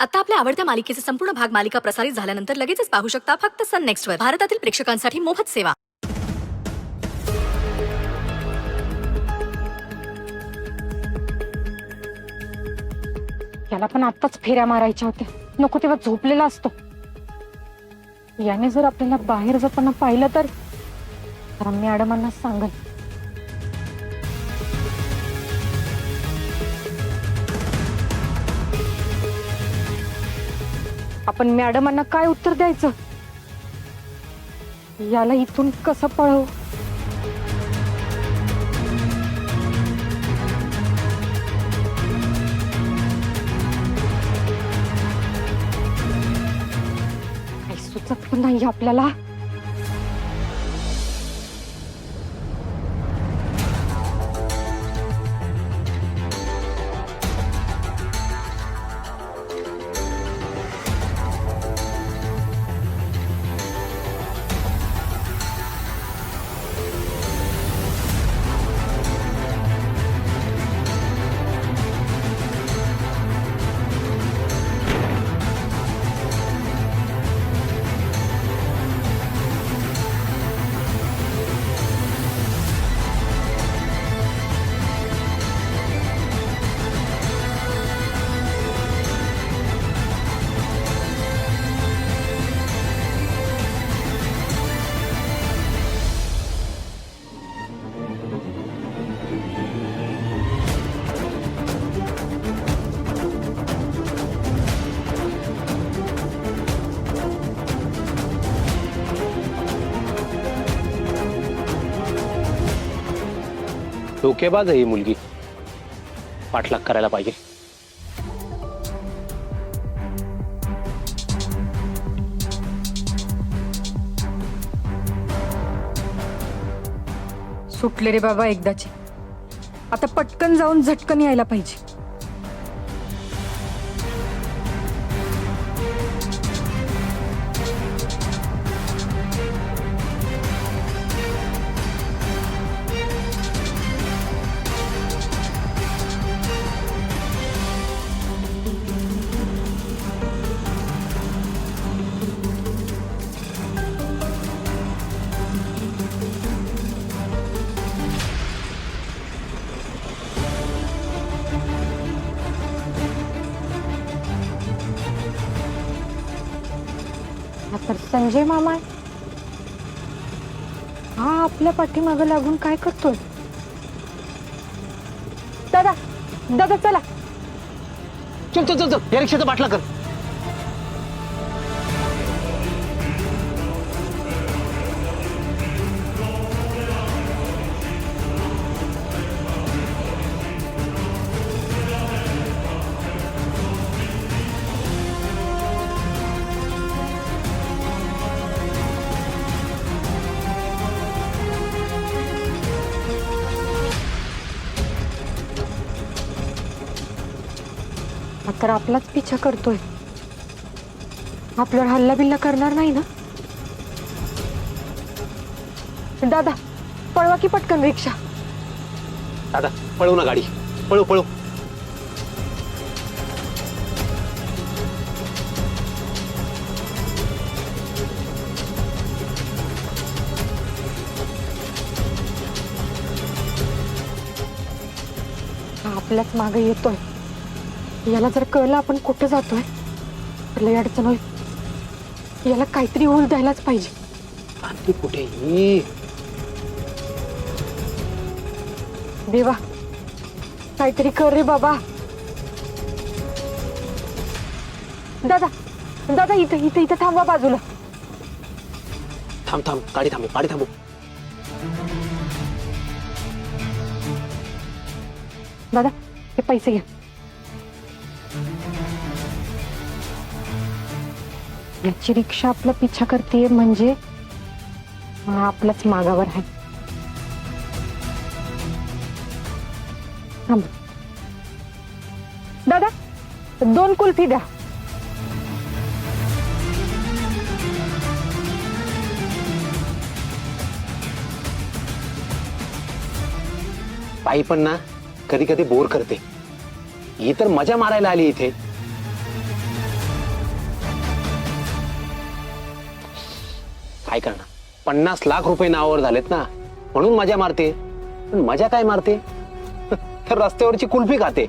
आता आपल्या आवडत्या मालिकेचे संपूर्ण भाग मालिका प्रसारित झाल्यानंतर लगेचच पाहू शकता फक्त सन नेक्स्टवर. भारतातील प्रेक्षकांसाठी मोफत सेवा. याला पण आत्ताच फेऱ्या मारायच्या होत्या, नको तेव्हा झोपलेला असतो. याने जर आपल्याला बाहेर जाताना पाहिलं तर मॅडमांना सांगल. आपण मॅडमांना काय उत्तर द्यायचं? याला इथून कसं पळवू? काही सुचत पण नाही आपल्याला. धोकेबाज आहे ही मुलगी, पाठलाग करायला पाहिजे. सुटले रे बाबा एकदाचे. आता पटकन जाऊन झटकन यायला पाहिजे. तर संजय मामा हा आपल्या पाठीमागं लागून काय करतोय? दादा दादा चला. चल चल चल चल, या रिक्षाचा पाठलाग कर. तर आपलाच पिछा करतोय. आपल्यावर हल्ला बिल्ला करणार नाही ना? दादा पळवा की पटकन रिक्षा. दादा पळव ना गाडी, पळव पळव. हा आपल्याच मागे येतोय. याला जर कळलं आपण कुठे जातोय तर लई अडचण होईल. याला काहीतरी होल द्यायलाच पाहिजे. आणखी कुठे ही? देवा काहीतरी कर रे बाबा. दादा दादा इथं इथं इथं थांबा बाजूला. थांब थांब, गाडी थांबू, गाडी थांबू. दादा हे पैसे घ्या. याची रिक्षा आपला पिछा करते म्हणजे हा आपल्याच मागावर आहे. थांब. दादा 2 कुल्फी द्या. पायी पण ना कधी कधी बोर करते. ही तर मजा मारायला आली इथे. काय करणार, 50 लाख रुपये नावावर झालेत ना, म्हणून मजा मारते. पण मजा काय मारते तर रस्त्यावरची कुल्फी खाते.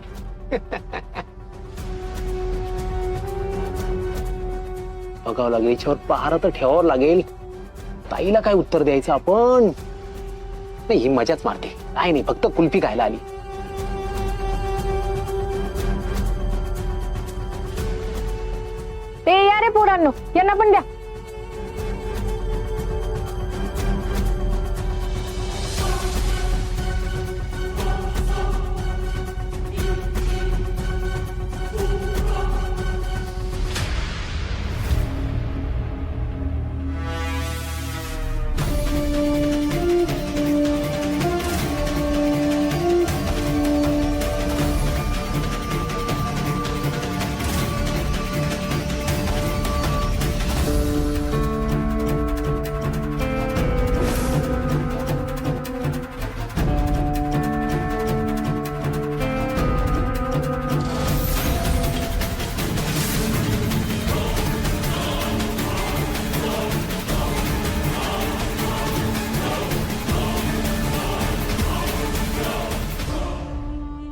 बघावं लागेल, याच्यावर पहारा तर ठेवावं लागेल. ताईला काय उत्तर द्यायचं आपण? नाही, ही मजाच मारते, काय नाही, फक्त कुल्फी खायला आली. ते या रे पोरांनो, यांना पण द्या.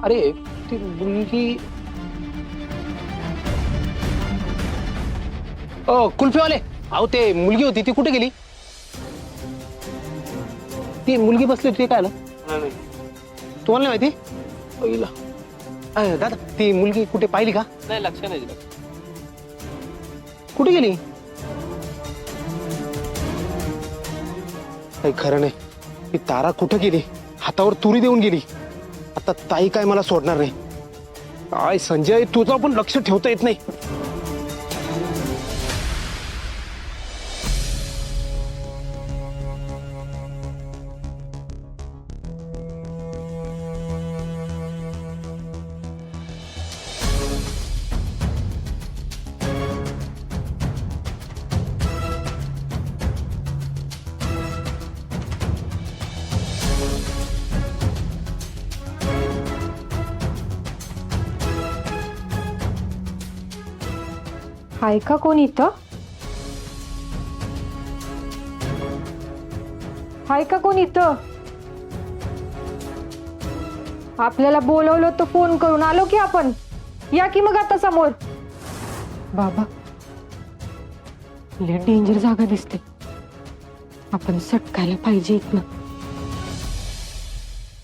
अरे ती मुलगी, कुल्फीवाले, अहो ते मुलगी होती ती कुठे गेली? ती मुलगी बसली होती, काय आलं? तुम्हाला नाही माहिती? पहिला दादा, ती मुलगी कुठे पाहिली का? नाही, लक्ष नाही दिलं. कुठे गेली? काही खरं नाही. ती तारा कुठे गेली? हातावर तुरी देऊन गेली. आता ताई काय मला सोडणार नाही. काय संजय, तुझं पण लक्ष ठेवता येत नाही. हाय का कोण इथं? हाय का कोण इथं? आपल्याला बोलवलं तर फोन करून आलो की आपण. या की मग आता समोर. बाबा, लय डेंजर जागा दिसते, आपण सटकायला पाहिजे इथनं.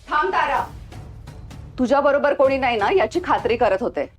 थांब तारा, तुझ्या बरोबर कोणी नाही ना याची खात्री करत होते.